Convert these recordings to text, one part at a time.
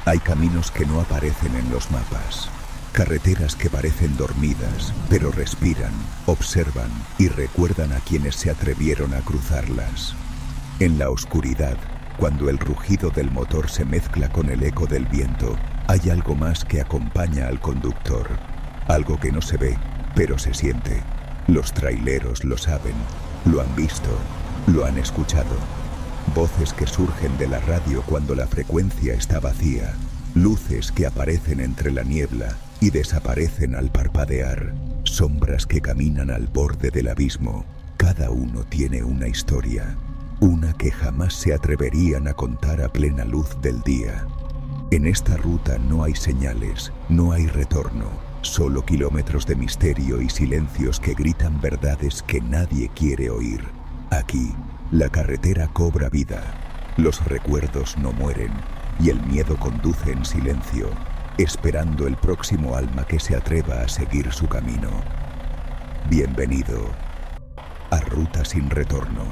Hay caminos que no aparecen en los mapas. Carreteras que parecen dormidas, pero respiran, observan y recuerdan a quienes se atrevieron a cruzarlas. En la oscuridad, cuando el rugido del motor se mezcla con el eco del viento, hay algo más que acompaña al conductor. Algo que no se ve, pero se siente. Los traileros lo saben, lo han visto, lo han escuchado. Voces que surgen de la radio cuando la frecuencia está vacía. Luces que aparecen entre la niebla y desaparecen al parpadear. Sombras que caminan al borde del abismo. Cada uno tiene una historia. Una que jamás se atreverían a contar a plena luz del día. En esta ruta no hay señales, no hay retorno. Solo kilómetros de misterio y silencios que gritan verdades que nadie quiere oír. Aquí, la carretera cobra vida. Los recuerdos no mueren y el miedo conduce en silencio, esperando el próximo alma que se atreva a seguir su camino. Bienvenido a Ruta sin Retorno,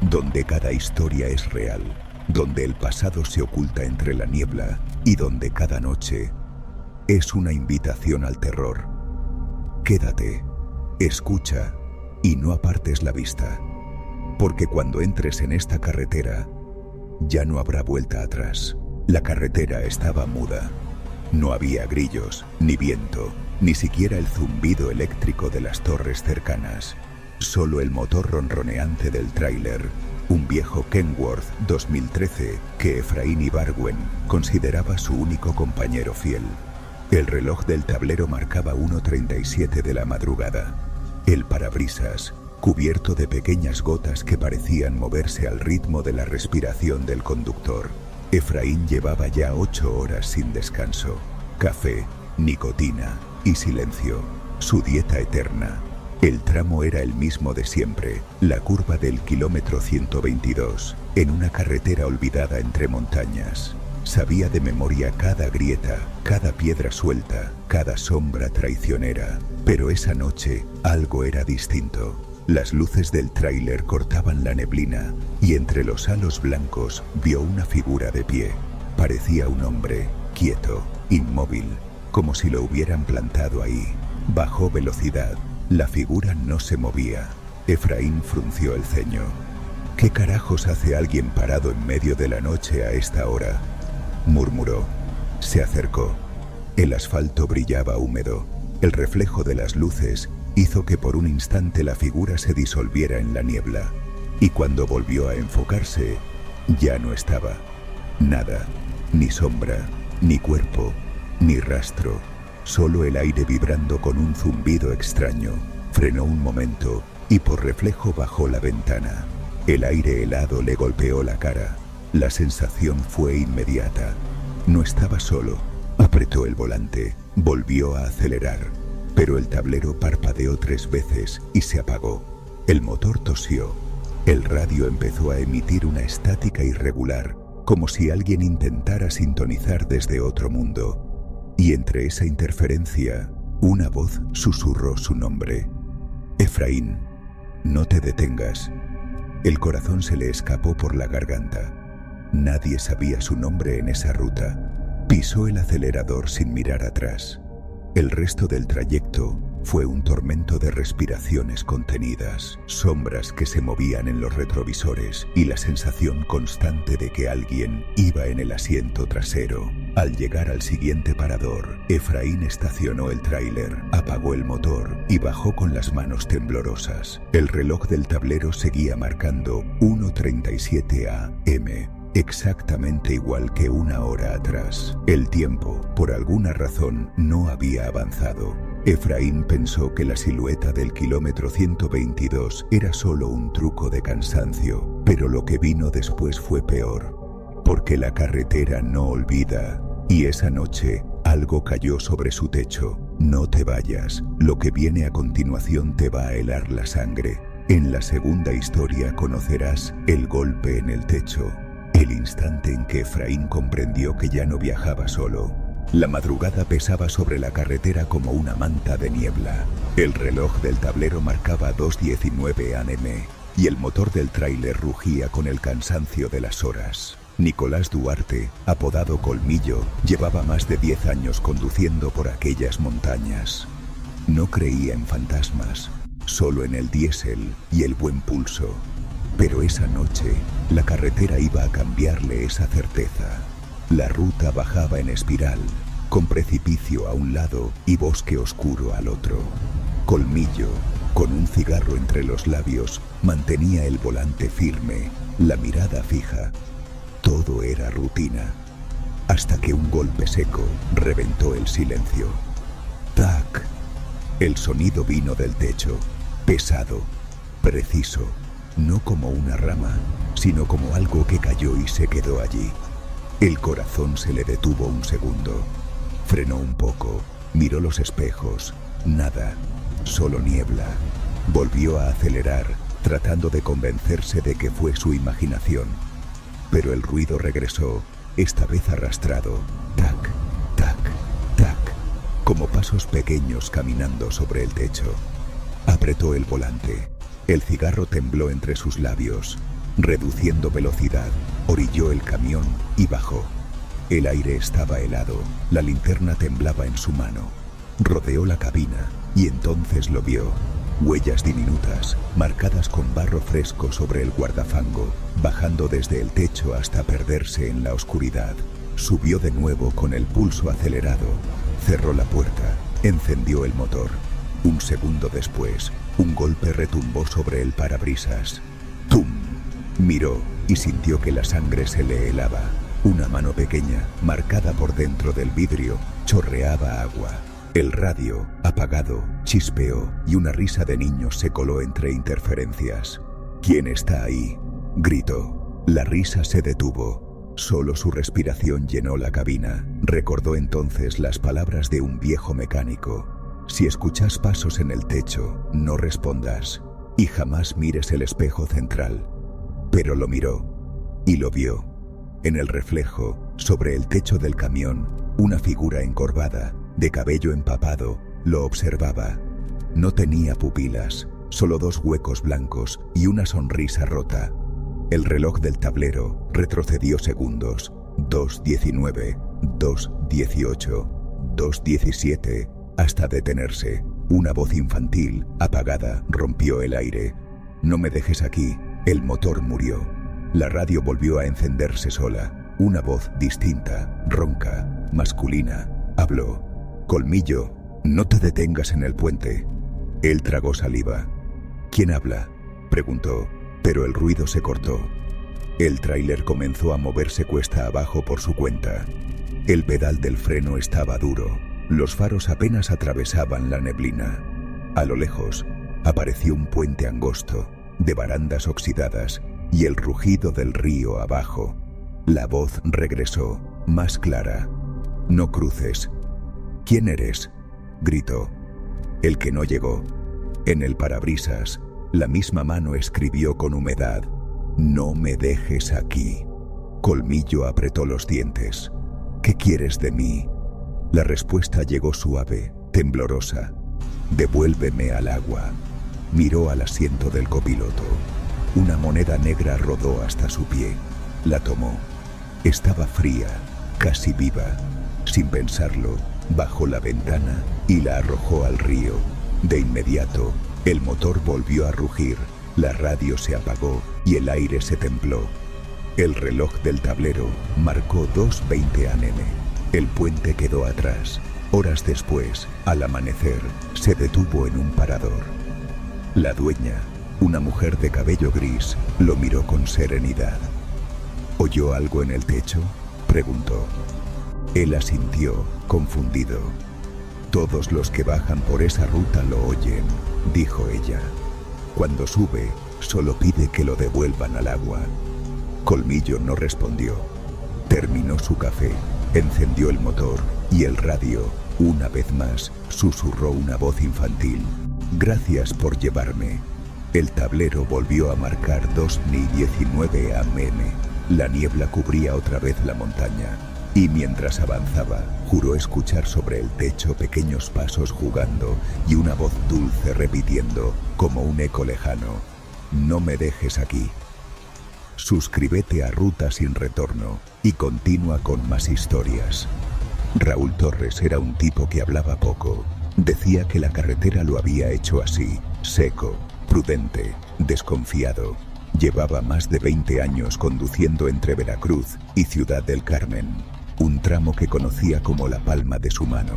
donde cada historia es real, donde el pasado se oculta entre la niebla y donde cada noche es una invitación al terror. Quédate, escucha y no apartes la vista, porque cuando entres en esta carretera, ya no habrá vuelta atrás. La carretera estaba muda. No había grillos, ni viento, ni siquiera el zumbido eléctrico de las torres cercanas. Solo el motor ronroneante del tráiler, un viejo Kenworth 2013 que Efraín Ibargüen consideraba su único compañero fiel. El reloj del tablero marcaba 1:37 de la madrugada. El parabrisas, cubierto de pequeñas gotas que parecían moverse al ritmo de la respiración del conductor. Efraín llevaba ya 8 horas sin descanso. Café, nicotina y silencio. Su dieta eterna. El tramo era el mismo de siempre, la curva del kilómetro 122, en una carretera olvidada entre montañas. Sabía de memoria cada grieta, cada piedra suelta, cada sombra traicionera. Pero esa noche algo era distinto. Las luces del tráiler cortaban la neblina y entre los halos blancos vio una figura de pie. Parecía un hombre, quieto, inmóvil, como si lo hubieran plantado ahí. Bajó velocidad. La figura no se movía. Efraín frunció el ceño. ¿Qué carajos hace alguien parado en medio de la noche a esta hora?, murmuró. Se acercó. El asfalto brillaba húmedo. El reflejo de las luces hizo que por un instante la figura se disolviera en la niebla. Y cuando volvió a enfocarse, ya no estaba. Nada, ni sombra, ni cuerpo, ni rastro. Solo el aire vibrando con un zumbido extraño. Frenó un momento y por reflejo bajó la ventana. El aire helado le golpeó la cara. La sensación fue inmediata. No estaba solo. Apretó el volante, volvió a acelerar, pero el tablero parpadeó 3 veces y se apagó. El motor tosió. El radio empezó a emitir una estática irregular, como si alguien intentara sintonizar desde otro mundo. Y entre esa interferencia, una voz susurró su nombre. Efraín, no te detengas. El corazón se le escapó por la garganta. Nadie sabía su nombre en esa ruta. Pisó el acelerador sin mirar atrás. El resto del trayecto fue un tormento de respiraciones contenidas, sombras que se movían en los retrovisores y la sensación constante de que alguien iba en el asiento trasero. Al llegar al siguiente parador, Efraín estacionó el tráiler, apagó el motor y bajó con las manos temblorosas. El reloj del tablero seguía marcando 1:37 AM. Exactamente igual que 1 hora atrás. El tiempo, por alguna razón, no había avanzado. Efraín pensó que la silueta del kilómetro 122 era solo un truco de cansancio, pero lo que vino después fue peor, porque la carretera no olvida, y esa noche algo cayó sobre su techo. No te vayas, lo que viene a continuación te va a helar la sangre. En la segunda historia conocerás el golpe en el techo. El instante en que Efraín comprendió que ya no viajaba solo. La madrugada pesaba sobre la carretera como una manta de niebla. El reloj del tablero marcaba 2:19 AM y el motor del tráiler rugía con el cansancio de las horas. Nicolás Duarte, apodado Colmillo, llevaba más de 10 años conduciendo por aquellas montañas. No creía en fantasmas, solo en el diésel y el buen pulso. Pero esa noche, la carretera iba a cambiarle esa certeza. La ruta bajaba en espiral, con precipicio a un lado y bosque oscuro al otro. Colmillo, con un cigarro entre los labios, mantenía el volante firme, la mirada fija. Todo era rutina, hasta que un golpe seco reventó el silencio. ¡Tac! El sonido vino del techo, pesado, preciso, no como una rama, sino como algo que cayó y se quedó allí. El corazón se le detuvo un segundo. Frenó un poco, miró los espejos, nada, solo niebla. Volvió a acelerar, tratando de convencerse de que fue su imaginación. Pero el ruido regresó, esta vez arrastrado, tac, tac, tac, como pasos pequeños caminando sobre el techo. Apretó el volante. El cigarro tembló entre sus labios. Reduciendo velocidad, orilló el camión y bajó. El aire estaba helado, la linterna temblaba en su mano. Rodeó la cabina y entonces lo vio. Huellas diminutas, marcadas con barro fresco sobre el guardafango, bajando desde el techo hasta perderse en la oscuridad. Subió de nuevo con el pulso acelerado. Cerró la puerta, encendió el motor. Un segundo después, un golpe retumbó sobre el parabrisas. ¡Tum! Miró y sintió que la sangre se le helaba. Una mano pequeña, marcada por dentro del vidrio, chorreaba agua. El radio, apagado, chispeó y una risa de niño se coló entre interferencias. ¿Quién está ahí?, gritó. La risa se detuvo. Solo su respiración llenó la cabina. Recordó entonces las palabras de un viejo mecánico. Si escuchas pasos en el techo, no respondas y jamás mires el espejo central. Pero lo miró y lo vio. En el reflejo, sobre el techo del camión, una figura encorvada, de cabello empapado, lo observaba. No tenía pupilas, solo 2 huecos blancos y una sonrisa rota. El reloj del tablero retrocedió segundos. 2:19, 2:18, 2:17, hasta detenerse. Una voz infantil, apagada, rompió el aire. «No me dejes aquí». El motor murió. La radio volvió a encenderse sola. Una voz distinta, ronca, masculina, habló. «Colmillo, no te detengas en el puente». Él tragó saliva. «¿Quién habla?», preguntó, pero el ruido se cortó. El tráiler comenzó a moverse cuesta abajo por su cuenta. El pedal del freno estaba duro. Los faros apenas atravesaban la neblina. A lo lejos, apareció un puente angosto, de barandas oxidadas, y el rugido del río abajo. La voz regresó, más clara. «No cruces». «¿Quién eres?», gritó. El que no llegó. En el parabrisas, la misma mano escribió con humedad: «No me dejes aquí». Colmillo apretó los dientes. «¿Qué quieres de mí?». La respuesta llegó suave, temblorosa. «Devuélveme al agua». Miró al asiento del copiloto. Una moneda negra rodó hasta su pie. La tomó. Estaba fría, casi viva. Sin pensarlo, bajó la ventana y la arrojó al río. De inmediato, el motor volvió a rugir, la radio se apagó y el aire se templó. El reloj del tablero marcó 2:20 am. El puente quedó atrás. Horas después, al amanecer, se detuvo en un parador. La dueña, una mujer de cabello gris, lo miró con serenidad. «¿Oyó algo en el techo?», preguntó. Él asintió, confundido. «Todos los que bajan por esa ruta lo oyen», dijo ella. «Cuando sube, solo pide que lo devuelvan al agua». Colmillo no respondió. Terminó su café, encendió el motor y el radio, una vez más, susurró una voz infantil: «Gracias por llevarme». El tablero volvió a marcar 2:19 am. La niebla cubría otra vez la montaña. Y mientras avanzaba, juró escuchar sobre el techo pequeños pasos jugando y una voz dulce repitiendo, como un eco lejano: «No me dejes aquí». suscríbete a Ruta Sin Retorno y continúa con más historias. Raúl Torres era un tipo que hablaba poco. Decía que la carretera lo había hecho así, seco, prudente, desconfiado. Llevaba más de 20 años conduciendo entre Veracruz y Ciudad del Carmen, un tramo que conocía como la palma de su mano.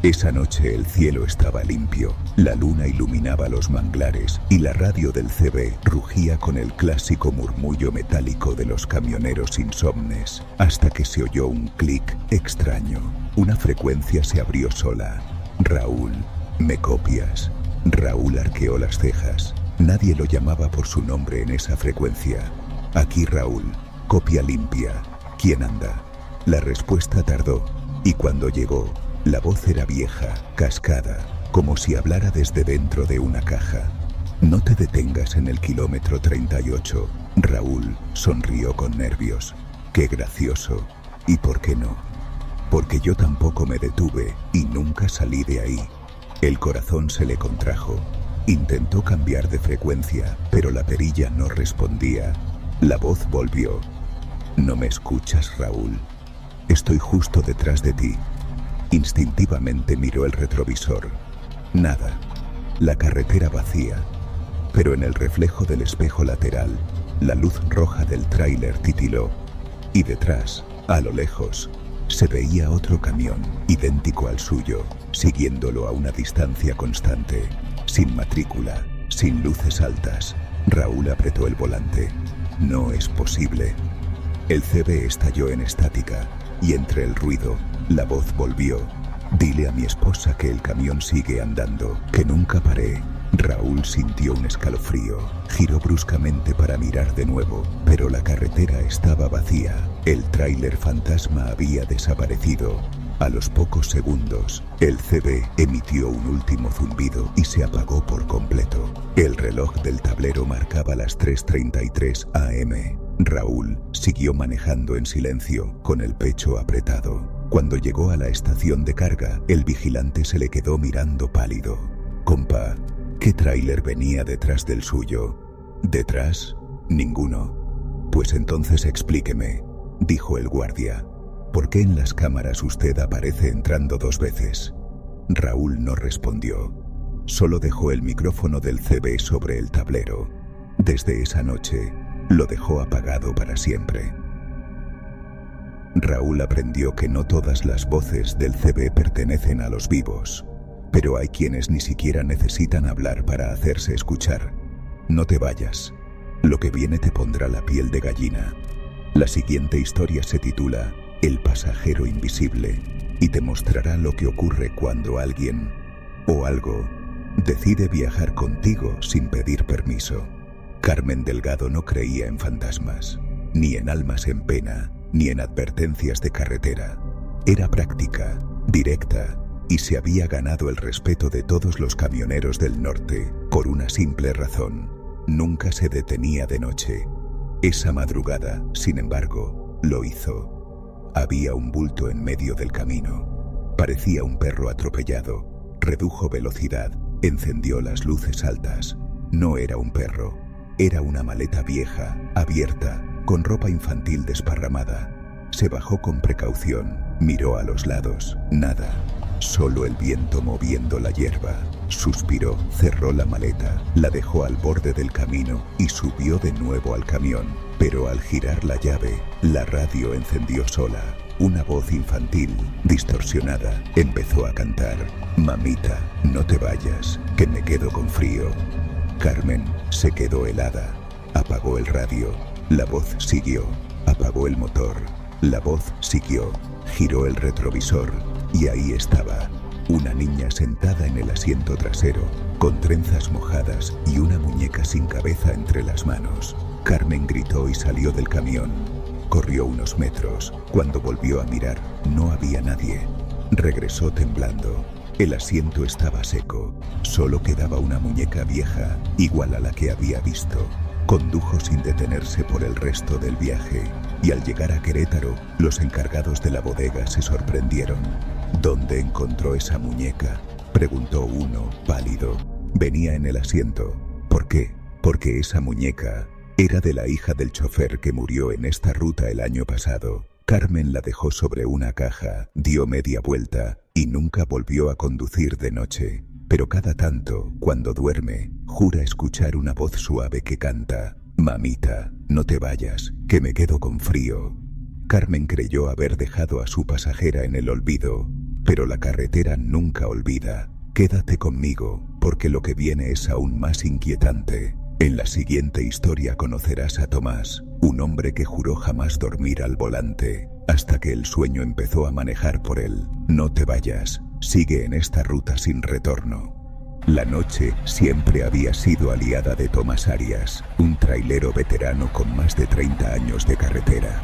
Esa noche el cielo estaba limpio, la luna iluminaba los manglares y la radio del CB rugía con el clásico murmullo metálico de los camioneros insomnes, hasta que se oyó un clic extraño. Una frecuencia se abrió sola. Raúl, ¿me copias? Raúl arqueó las cejas. Nadie lo llamaba por su nombre en esa frecuencia. Aquí Raúl, copia limpia. ¿Quién anda? La respuesta tardó, y cuando llegó, la voz era vieja, cascada, como si hablara desde dentro de una caja. No te detengas en el kilómetro 38. Raúl sonrió con nervios. Qué gracioso. ¿Y por qué no? Porque yo tampoco me detuve y nunca salí de ahí. El corazón se le contrajo. Intentó cambiar de frecuencia, pero la perilla no respondía. La voz volvió. ¿No me escuchas, Raúl? Estoy justo detrás de ti. Instintivamente miró el retrovisor. Nada. La carretera vacía. Pero en el reflejo del espejo lateral, la luz roja del tráiler titiló. Y detrás, a lo lejos, se veía otro camión, idéntico al suyo, siguiéndolo a una distancia constante, sin matrícula, sin luces altas. Raúl apretó el volante. No es posible. El CB estalló en estática, y entre el ruido, la voz volvió. Dile a mi esposa que el camión sigue andando, que nunca paré. Raúl sintió un escalofrío. Giró bruscamente para mirar de nuevo, pero la carretera estaba vacía. El tráiler fantasma había desaparecido. A los pocos segundos, el CB emitió un último zumbido y se apagó por completo. El reloj del tablero marcaba las 3:33 am. Raúl siguió manejando en silencio, con el pecho apretado. Cuando llegó a la estación de carga, el vigilante se le quedó mirando pálido. Compa, ¿qué tráiler venía detrás del suyo? ¿Detrás? Ninguno. Pues entonces explíqueme, dijo el guardia. ¿Por qué en las cámaras usted aparece entrando 2 veces? Raúl no respondió. Solo dejó el micrófono del CB sobre el tablero. Desde esa noche, lo dejó apagado para siempre. Raúl aprendió que no todas las voces del CB pertenecen a los vivos, pero hay quienes ni siquiera necesitan hablar para hacerse escuchar. No te vayas. Lo que viene te pondrá la piel de gallina. La siguiente historia se titula El pasajero invisible y te mostrará lo que ocurre cuando alguien o algo decide viajar contigo sin pedir permiso. Carmen Delgado no creía en fantasmas, ni en almas en pena, ni en advertencias de carretera. Era práctica, directa, y se había ganado el respeto de todos los camioneros del norte por una simple razón: nunca se detenía de noche. Esa madrugada, sin embargo, lo hizo. Había un bulto en medio del camino. Parecía un perro atropellado. Redujo velocidad, encendió las luces altas. No era un perro. Era una maleta vieja, abierta, con ropa infantil desparramada. Se bajó con precaución, miró a los lados. Nada. Solo el viento moviendo la hierba. Suspiró, cerró la maleta, la dejó al borde del camino y subió de nuevo al camión. Pero al girar la llave, la radio encendió sola. Una voz infantil, distorsionada, empezó a cantar. Mamita, no te vayas, que me quedo con frío. Carmen se quedó helada. Apagó el radio. La voz siguió. Apagó el motor. La voz siguió. Giró el retrovisor y ahí estaba, una niña sentada en el asiento trasero, con trenzas mojadas y una muñeca sin cabeza entre las manos. Carmen gritó y salió del camión. Corrió unos metros. Cuando volvió a mirar, no había nadie. Regresó temblando. El asiento estaba seco. Solo quedaba una muñeca vieja, igual a la que había visto. Condujo sin detenerse por el resto del viaje, y al llegar a Querétaro, los encargados de la bodega se sorprendieron. ¿Dónde encontró esa muñeca?, preguntó uno, pálido. Venía en el asiento. ¿Por qué? Porque esa muñeca Era de la hija del chofer que murió en esta ruta el año pasado. Carmen la dejó sobre una caja, dio media vuelta y nunca volvió a conducir de noche. Pero cada tanto, cuando duerme, jura escuchar una voz suave que canta: «Mamita, no te vayas, que me quedo con frío». Carmen creyó haber dejado a su pasajera en el olvido, pero la carretera nunca olvida. Quédate conmigo, porque lo que viene es aún más inquietante. En la siguiente historia conocerás a Tomás, un hombre que juró jamás dormir al volante, hasta que el sueño empezó a manejar por él. No te vayas, sigue en esta ruta sin retorno. La noche siempre había sido aliada de Tomás Arias, un trailero veterano con más de 30 años de carretera.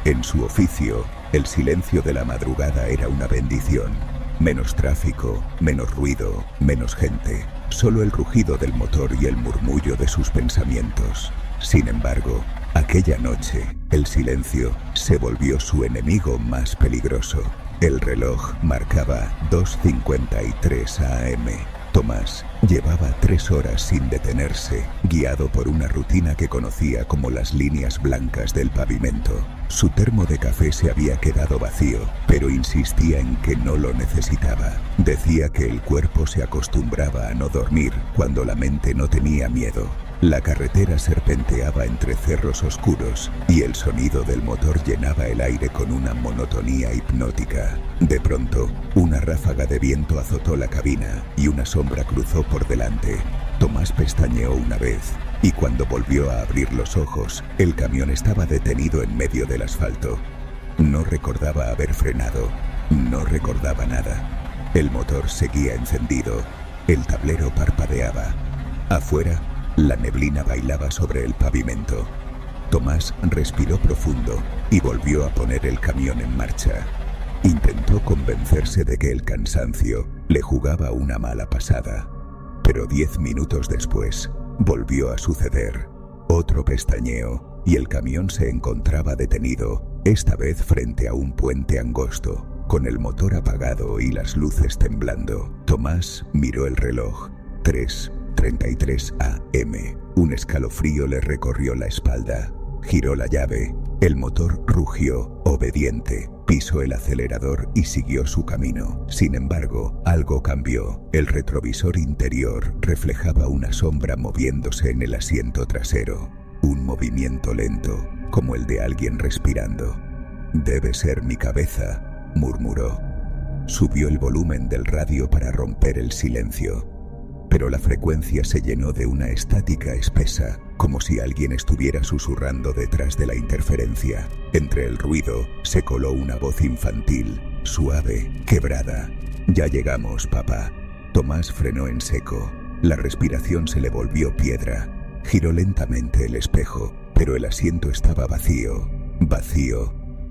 En su oficio, el silencio de la madrugada era una bendición. Menos tráfico, menos ruido, menos gente. Solo el rugido del motor y el murmullo de sus pensamientos. Sin embargo, aquella noche, el silencio se volvió su enemigo más peligroso. El reloj marcaba 2:53 AM. Tomás llevaba 3 horas sin detenerse, guiado por una rutina que conocía como las líneas blancas del pavimento. Su termo de café se había quedado vacío, pero insistía en que no lo necesitaba. Decía que el cuerpo se acostumbraba a no dormir cuando la mente no tenía miedo. La carretera serpenteaba entre cerros oscuros y el sonido del motor llenaba el aire con una monotonía hipnótica. De pronto, una ráfaga de viento azotó la cabina y una sombra cruzó por delante. Tomás pestañeó una vez y cuando volvió a abrir los ojos, el camión estaba detenido en medio del asfalto. No recordaba haber frenado, no recordaba nada. El motor seguía encendido, el tablero parpadeaba. Afuera, la neblina bailaba sobre el pavimento. Tomás respiró profundo y volvió a poner el camión en marcha. Intentó convencerse de que el cansancio le jugaba una mala pasada. Pero 10 minutos después, volvió a suceder. Otro pestañeo y el camión se encontraba detenido, esta vez frente a un puente angosto, con el motor apagado y las luces temblando. Tomás miró el reloj. 3:33 AM. Un escalofrío le recorrió la espalda. Giró la llave. El motor rugió, obediente. Pisó el acelerador y siguió su camino. Sin embargo, algo cambió. El retrovisor interior reflejaba una sombra moviéndose en el asiento trasero. Un movimiento lento, como el de alguien respirando. «Debe ser mi cabeza», murmuró. Subió el volumen del radio para romper el silencio. Pero la frecuencia se llenó de una estática espesa, como si alguien estuviera susurrando detrás de la interferencia. Entre el ruido se coló una voz infantil, suave, quebrada. «Ya llegamos, papá». Tomás frenó en seco. La respiración se le volvió piedra. Giró lentamente el espejo, pero el asiento estaba vacío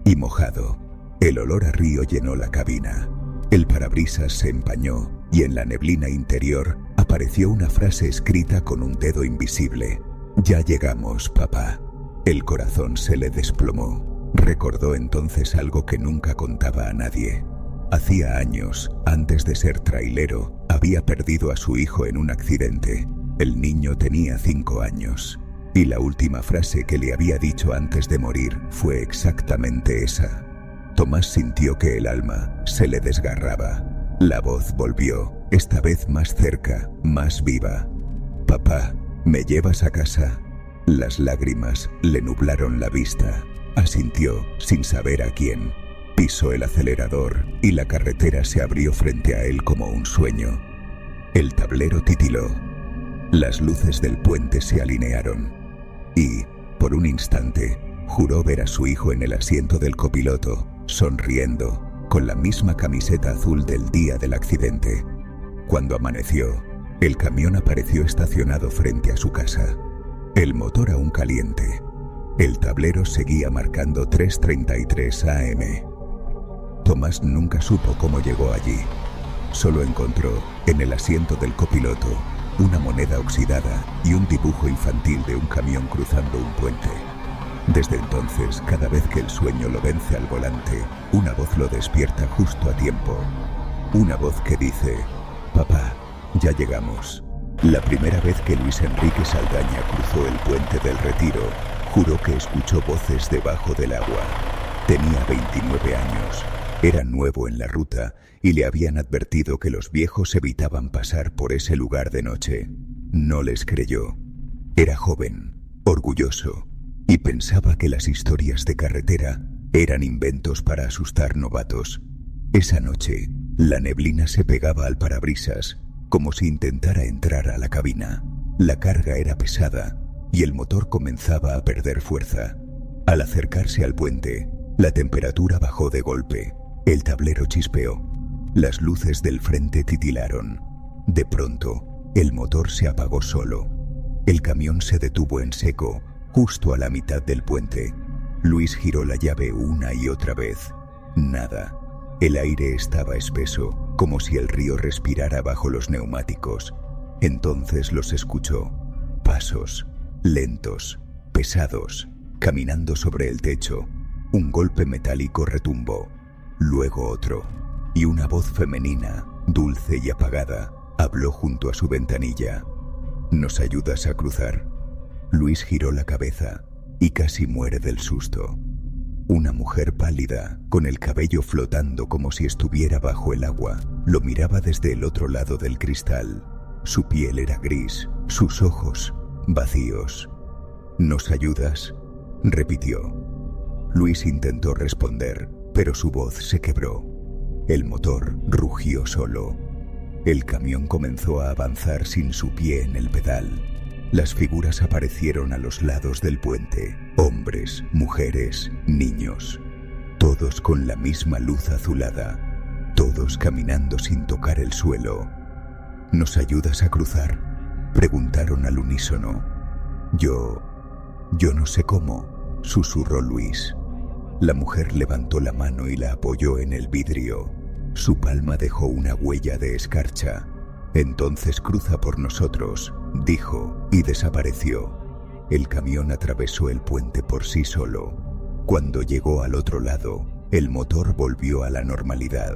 y mojado. El olor a río llenó la cabina. El parabrisas se empañó y en la neblina interior apareció una frase escrita con un dedo invisible. «Ya llegamos, papá». El corazón se le desplomó. Recordó entonces algo que nunca contaba a nadie. Hacía años, antes de ser trailero, había perdido a su hijo en un accidente. El niño tenía 5 años. Y la última frase que le había dicho antes de morir fue exactamente esa. Tomás sintió que el alma se le desgarraba. La voz volvió, esta vez más cerca, más viva. «Papá, ¿me llevas a casa?» Las lágrimas le nublaron la vista. Asintió, sin saber a quién. Pisó el acelerador y la carretera se abrió frente a él como un sueño. El tablero titiló. Las luces del puente se alinearon. Y, por un instante, juró ver a su hijo en el asiento del copiloto, sonriendo, con la misma camiseta azul del día del accidente. Cuando amaneció, el camión apareció estacionado frente a su casa. El motor aún caliente. El tablero seguía marcando 3:33 AM. Tomás nunca supo cómo llegó allí. Solo encontró, en el asiento del copiloto, una moneda oxidada y un dibujo infantil de un camión cruzando un puente. Desde entonces, cada vez que el sueño lo vence al volante, una voz lo despierta justo a tiempo. Una voz que dice: «Papá, ya llegamos». La primera vez que Luis Enrique Saldaña cruzó el puente del Retiro, juró que escuchó voces debajo del agua. Tenía 29 años, era nuevo en la ruta y le habían advertido que los viejos evitaban pasar por ese lugar de noche. No les creyó. Era joven, orgulloso, y pensaba que las historias de carretera eran inventos para asustar novatos. Esa noche, la neblina se pegaba al parabrisas, como si intentara entrar a la cabina. La carga era pesada y el motor comenzaba a perder fuerza. Al acercarse al puente, la temperatura bajó de golpe. El tablero chispeó. Las luces del frente titilaron. De pronto, el motor se apagó solo. El camión se detuvo en seco, justo a la mitad del puente. Luis giró la llave una y otra vez. Nada. El aire estaba espeso, como si el río respirara bajo los neumáticos. Entonces los escuchó. Pasos, lentos, pesados, caminando sobre el techo. Un golpe metálico retumbó, luego otro, y una voz femenina, dulce y apagada, habló junto a su ventanilla. ¿Nos ayudas a cruzar? Luis giró la cabeza y casi muere del susto. Una mujer pálida, con el cabello flotando como si estuviera bajo el agua, lo miraba desde el otro lado del cristal. Su piel era gris, sus ojos vacíos. ¿Nos ayudas?, repitió. Luis intentó responder, pero su voz se quebró. El motor rugió solo. El camión comenzó a avanzar sin su pie en el pedal. Las figuras aparecieron a los lados del puente. Hombres, mujeres, niños. Todos con la misma luz azulada. Todos caminando sin tocar el suelo. ¿Nos ayudas a cruzar?, preguntaron al unísono. Yo no sé cómo, susurró Luis. La mujer levantó la mano y la apoyó en el vidrio. Su palma dejó una huella de escarcha. Entonces cruza por nosotros, dijo, y desapareció. El camión atravesó el puente por sí solo. Cuando llegó al otro lado, el motor volvió a la normalidad.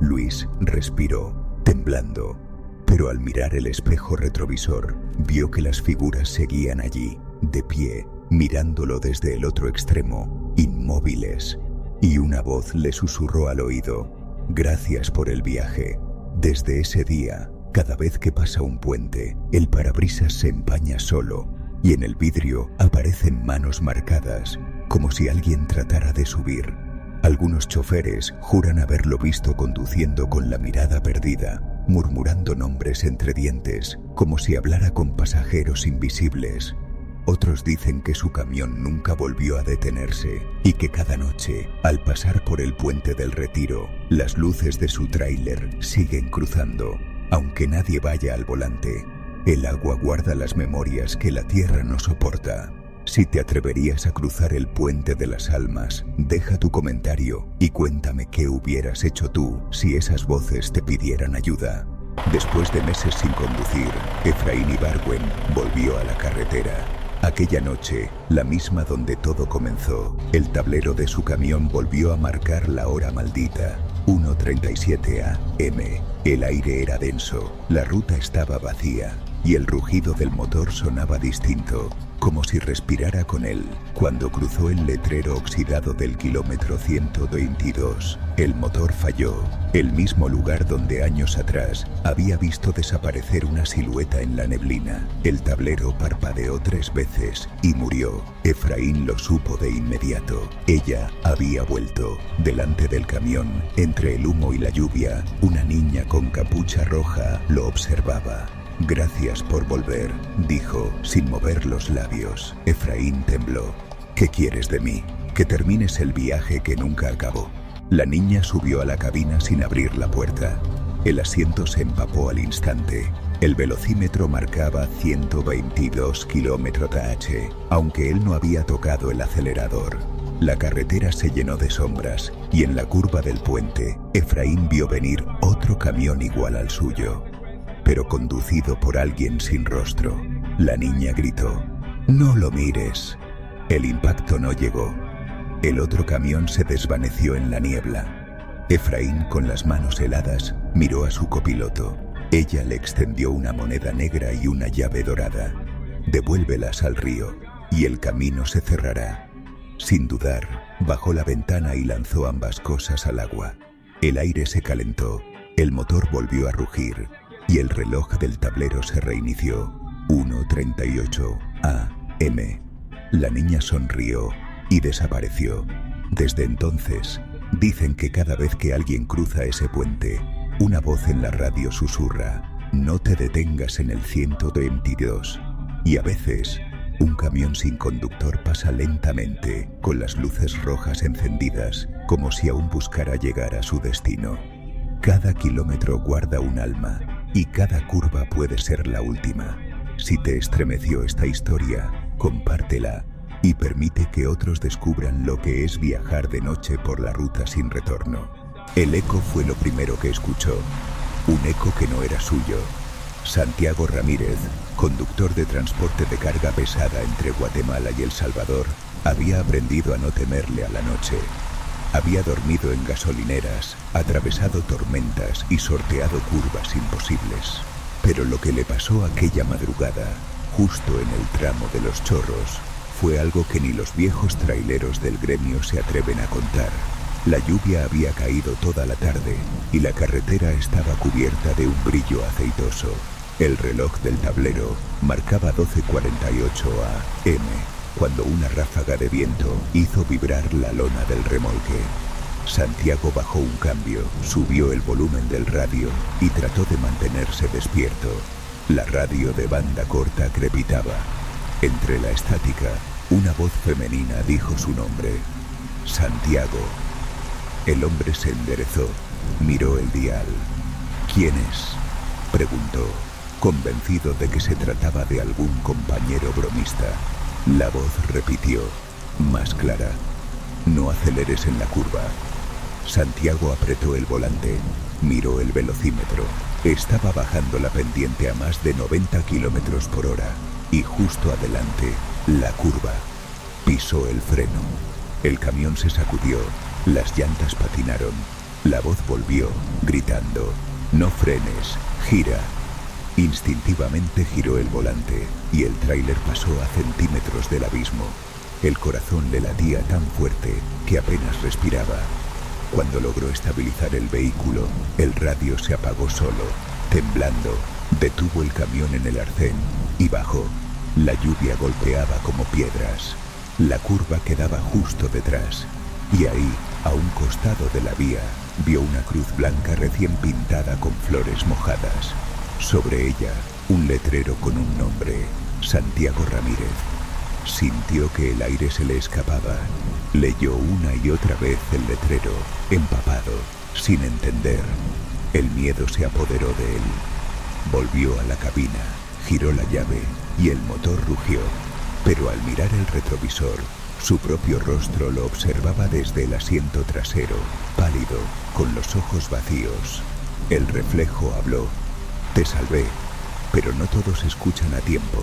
Luis respiró, temblando, pero al mirar el espejo retrovisor, vio que las figuras seguían allí, de pie, mirándolo desde el otro extremo, inmóviles. Y una voz le susurró al oído: «Gracias por el viaje». Desde ese día, cada vez que pasa un puente, el parabrisas se empaña solo y en el vidrio aparecen manos marcadas, como si alguien tratara de subir. Algunos choferes juran haberlo visto conduciendo con la mirada perdida, murmurando nombres entre dientes, como si hablara con pasajeros invisibles. Otros dicen que su camión nunca volvió a detenerse y que cada noche, al pasar por el puente del Retiro, las luces de su tráiler siguen cruzando. Aunque nadie vaya al volante, el agua guarda las memorias que la tierra no soporta. Si te atreverías a cruzar el puente de las almas, deja tu comentario y cuéntame qué hubieras hecho tú si esas voces te pidieran ayuda. Después de meses sin conducir, Efraín Ibargüen volvió a la carretera. Aquella noche, la misma donde todo comenzó, el tablero de su camión volvió a marcar la hora maldita. 1:37 a.m. El aire era denso, la ruta estaba vacía y el rugido del motor sonaba distinto, como si respirara con él. Cuando cruzó el letrero oxidado del kilómetro 122, el motor falló, el mismo lugar donde años atrás había visto desaparecer una silueta en la neblina. El tablero parpadeó 3 veces y murió. Efraín lo supo de inmediato. Ella había vuelto. Delante del camión, entre el humo y la lluvia, una niña con capucha roja lo observaba. «Gracias por volver», dijo, sin mover los labios. Efraín tembló. «¿Qué quieres de mí? Que termines el viaje que nunca acabó». La niña subió a la cabina sin abrir la puerta. El asiento se empapó al instante. El velocímetro marcaba 122 km/h, aunque él no había tocado el acelerador. La carretera se llenó de sombras y en la curva del puente, Efraín vio venir otro camión igual al suyo, pero conducido por alguien sin rostro. La niña gritó: «¡No lo mires!». El impacto no llegó. El otro camión se desvaneció en la niebla. Efraín, con las manos heladas, miró a su copiloto. Ella le extendió una moneda negra y una llave dorada. Devuélvelas al río, y el camino se cerrará. Sin dudar, bajó la ventana y lanzó ambas cosas al agua. El aire se calentó, el motor volvió a rugir, y el reloj del tablero se reinició. 1:38 AM. La niña sonrió y desapareció. Desde entonces, dicen que cada vez que alguien cruza ese puente, una voz en la radio susurra: no te detengas en el 122. Y a veces, un camión sin conductor pasa lentamente, con las luces rojas encendidas, como si aún buscara llegar a su destino. Cada kilómetro guarda un alma, y cada curva puede ser la última. Si te estremeció esta historia, compártela y permite que otros descubran lo que es viajar de noche por la ruta sin retorno. El eco fue lo primero que escuchó, un eco que no era suyo. Santiago Ramírez, conductor de transporte de carga pesada entre Guatemala y El Salvador, había aprendido a no temerle a la noche. Había dormido en gasolineras, atravesado tormentas y sorteado curvas imposibles. Pero lo que le pasó aquella madrugada, justo en el tramo de Los Chorros, fue algo que ni los viejos traileros del gremio se atreven a contar. La lluvia había caído toda la tarde y la carretera estaba cubierta de un brillo aceitoso. El reloj del tablero marcaba 12:48 AM, cuando una ráfaga de viento hizo vibrar la lona del remolque. Santiago bajó un cambio, subió el volumen del radio y trató de mantenerse despierto. La radio de banda corta crepitaba. Entre la estática, una voz femenina dijo su nombre: Santiago. El hombre se enderezó, miró el dial. ¿Quién es?, preguntó, convencido de que se trataba de algún compañero bromista. La voz repitió, más clara: no aceleres en la curva. Santiago apretó el volante, miró el velocímetro. Estaba bajando la pendiente a más de 90 kilómetros por hora, y justo adelante, la curva. Pisó el freno. El camión se sacudió, las llantas patinaron. La voz volvió, gritando: no frenes, gira. Instintivamente giró el volante, y el tráiler pasó a centímetros del abismo. El corazón le latía tan fuerte que apenas respiraba. Cuando logró estabilizar el vehículo, el radio se apagó solo. Temblando, detuvo el camión en el arcén y bajó. La lluvia golpeaba como piedras. La curva quedaba justo detrás, y ahí, a un costado de la vía, vio una cruz blanca recién pintada con flores mojadas. Sobre ella, un letrero con un nombre: Santiago Ramírez. Sintió que el aire se le escapaba. Leyó una y otra vez el letrero, empapado, sin entender. El miedo se apoderó de él. Volvió a la cabina, giró la llave y el motor rugió. Pero al mirar el retrovisor, su propio rostro lo observaba desde el asiento trasero, pálido, con los ojos vacíos. El reflejo habló: te salvé, pero no todos escuchan a tiempo.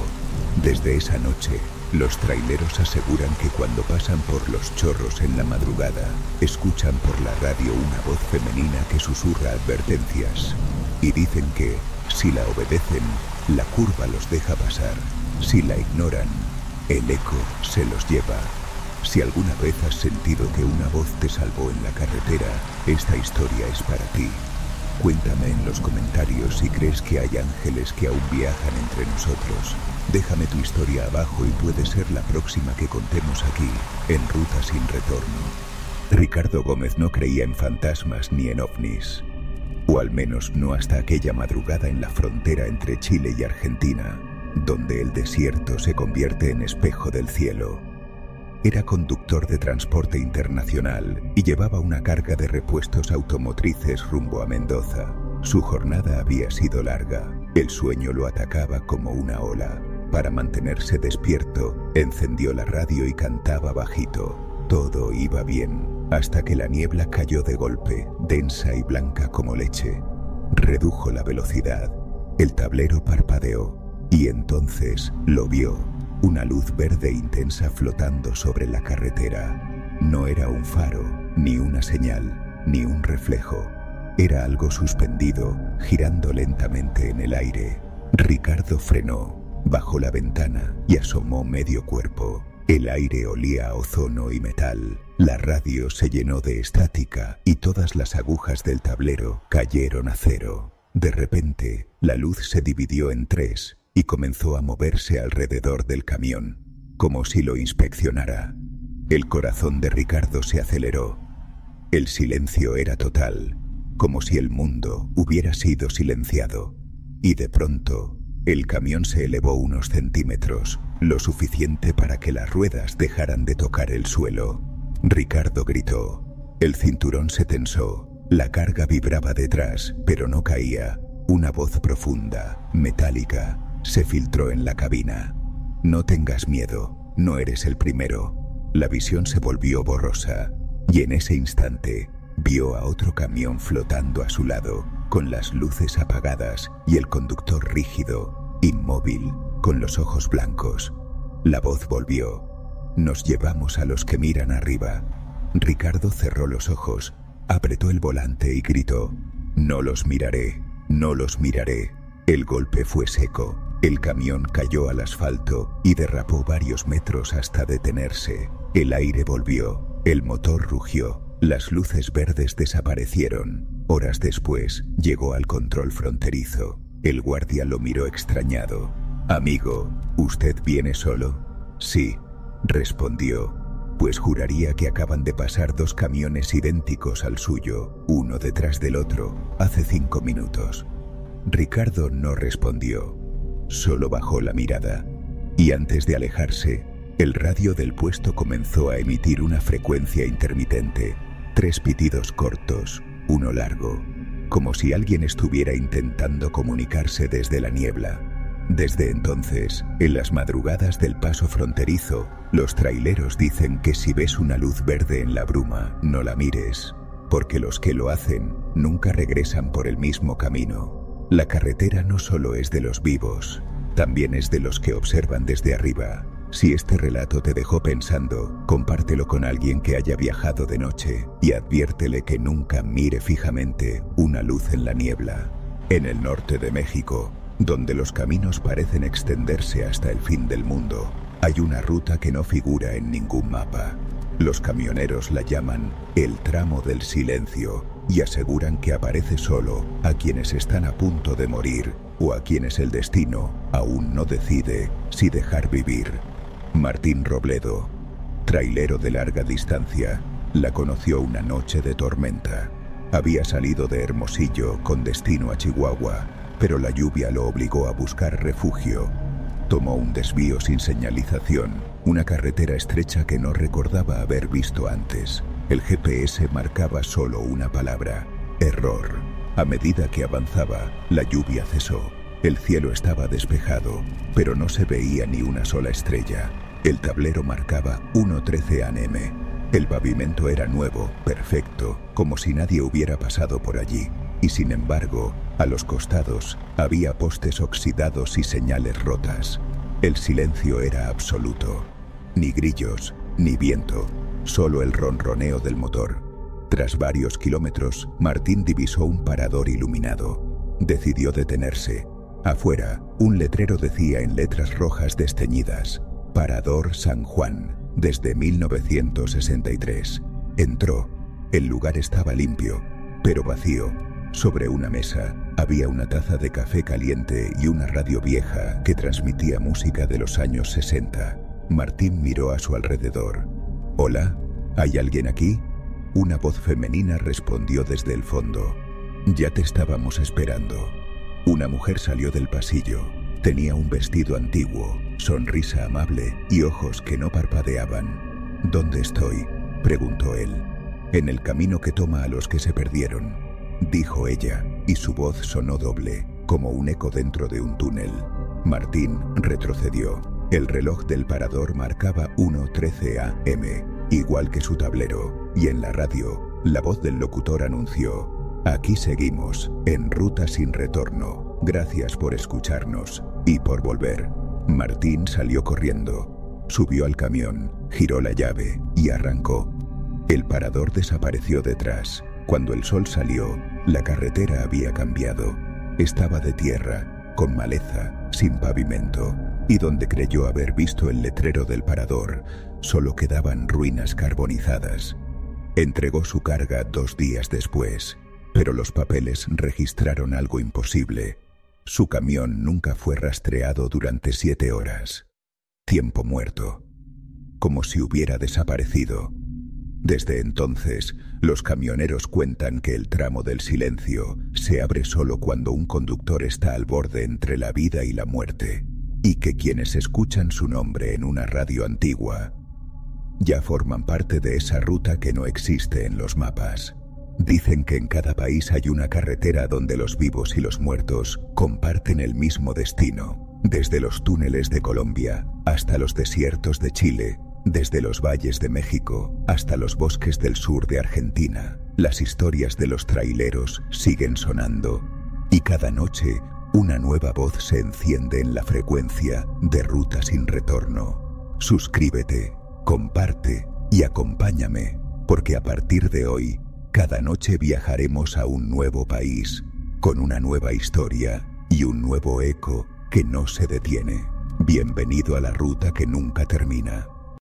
Desde esa noche, los traileros aseguran que cuando pasan por Los Chorros en la madrugada, escuchan por la radio una voz femenina que susurra advertencias. Y dicen que, si la obedecen, la curva los deja pasar. Si la ignoran, el eco se los lleva. Si alguna vez has sentido que una voz te salvó en la carretera, esta historia es para ti. Cuéntame en los comentarios si crees que hay ángeles que aún viajan entre nosotros. Déjame tu historia abajo y puede ser la próxima que contemos aquí, en Ruta Sin Retorno. Ricardo Gómez no creía en fantasmas ni en ovnis. O al menos no hasta aquella madrugada en la frontera entre Chile y Argentina, donde el desierto se convierte en espejo del cielo. Era conductor de transporte internacional y llevaba una carga de repuestos automotrices rumbo a Mendoza. Su jornada había sido larga. El sueño lo atacaba como una ola. Para mantenerse despierto, encendió la radio y cantaba bajito. Todo iba bien, hasta que la niebla cayó de golpe, densa y blanca como leche. Redujo la velocidad. El tablero parpadeó, y entonces lo vio. Una luz verde intensa flotando sobre la carretera. No era un faro, ni una señal, ni un reflejo. Era algo suspendido, girando lentamente en el aire. Ricardo frenó, bajó la ventana y asomó medio cuerpo. El aire olía a ozono y metal. La radio se llenó de estática y todas las agujas del tablero cayeron a cero. De repente, la luz se dividió en 3 y comenzó a moverse alrededor del camión, como si lo inspeccionara. El corazón de Ricardo se aceleró. El silencio era total, como si el mundo hubiera sido silenciado. Y de pronto, el camión se elevó unos centímetros, lo suficiente para que las ruedas dejaran de tocar el suelo. Ricardo gritó. El cinturón se tensó, la carga vibraba detrás, pero no caía. Una voz profunda, metálica, se filtró en la cabina. No tengas miedo, no eres el primero. La visión se volvió borrosa, y en ese instante vio a otro camión flotando a su lado, con las luces apagadas y el conductor rígido, inmóvil, con los ojos blancos. La voz volvió. Nos llevamos a los que miran arriba. Ricardo cerró los ojos, apretó el volante y gritó: no los miraré, no los miraré. El golpe fue seco. El camión cayó al asfalto y derrapó varios metros hasta detenerse. El aire volvió, el motor rugió, las luces verdes desaparecieron. Horas después, llegó al control fronterizo. El guardia lo miró extrañado. «Amigo, ¿usted viene solo?» «Sí», respondió. «Pues juraría que acaban de pasar 2 camiones idénticos al suyo, uno detrás del otro, hace 5 minutos». Ricardo no respondió. Solo bajó la mirada, y antes de alejarse, el radio del puesto comenzó a emitir una frecuencia intermitente, 3 pitidos cortos, uno largo, como si alguien estuviera intentando comunicarse desde la niebla. Desde entonces, en las madrugadas del paso fronterizo, los traileros dicen que si ves una luz verde en la bruma, no la mires, porque los que lo hacen nunca regresan por el mismo camino. La carretera no solo es de los vivos, también es de los que observan desde arriba. Si este relato te dejó pensando, compártelo con alguien que haya viajado de noche y adviértele que nunca mire fijamente una luz en la niebla. En el norte de México, donde los caminos parecen extenderse hasta el fin del mundo, hay una ruta que no figura en ningún mapa. Los camioneros la llaman el tramo del silencio y aseguran que aparece solo a quienes están a punto de morir o a quienes el destino aún no decide si dejar vivir. Martín Robledo, trailero de larga distancia, la conoció una noche de tormenta. Había salido de Hermosillo con destino a Chihuahua, pero la lluvia lo obligó a buscar refugio. Tomó un desvío sin señalización, una carretera estrecha que no recordaba haber visto antes. El GPS marcaba solo una palabra: error. A medida que avanzaba, la lluvia cesó. El cielo estaba despejado, pero no se veía ni una sola estrella. El tablero marcaba 1:13 a.m. El pavimento era nuevo, perfecto, como si nadie hubiera pasado por allí. Y sin embargo, a los costados había postes oxidados y señales rotas. El silencio era absoluto. Ni grillos, ni viento, solo el ronroneo del motor. Tras varios kilómetros, Martín divisó un parador iluminado. Decidió detenerse. Afuera, un letrero decía en letras rojas desteñidas: Parador San Juan, desde 1963. Entró. El lugar estaba limpio, pero vacío. Sobre una mesa había una taza de café caliente y una radio vieja que transmitía música de los años 60. Martín miró a su alrededor. «¿Hola? ¿Hay alguien aquí?» Una voz femenina respondió desde el fondo. «Ya te estábamos esperando». Una mujer salió del pasillo. Tenía un vestido antiguo, sonrisa amable y ojos que no parpadeaban. «¿Dónde estoy?», preguntó él. «En el camino que toma a los que se perdieron», dijo ella, y su voz sonó doble, como un eco dentro de un túnel. Martín retrocedió. El reloj del parador marcaba 1:13 a.m., igual que su tablero, y en la radio, la voz del locutor anunció: «Aquí seguimos, en ruta sin retorno. Gracias por escucharnos y por volver». Martín salió corriendo, subió al camión, giró la llave y arrancó. El parador desapareció detrás. Cuando el sol salió, La carretera había cambiado. Estaba de tierra, con maleza, sin pavimento, y donde creyó haber visto el letrero del parador, solo quedaban ruinas carbonizadas. Entregó su carga 2 días después, pero los papeles registraron algo imposible. Su camión nunca fue rastreado durante 7 horas. Tiempo muerto, como si hubiera desaparecido. Desde entonces, los camioneros cuentan que el tramo del silencio se abre solo cuando un conductor está al borde entre la vida y la muerte, y que quienes escuchan su nombre en una radio antigua ya forman parte de esa ruta que no existe en los mapas. Dicen que en cada país hay una carretera donde los vivos y los muertos comparten el mismo destino, desde los túneles de Colombia hasta los desiertos de Chile, desde los valles de México hasta los bosques del sur de Argentina. Las historias de los traileros siguen sonando, y cada noche una nueva voz se enciende en la frecuencia de Ruta sin Retorno. Suscríbete, comparte y acompáñame, porque a partir de hoy, cada noche viajaremos a un nuevo país, con una nueva historia y un nuevo eco que no se detiene. Bienvenido a la ruta que nunca termina.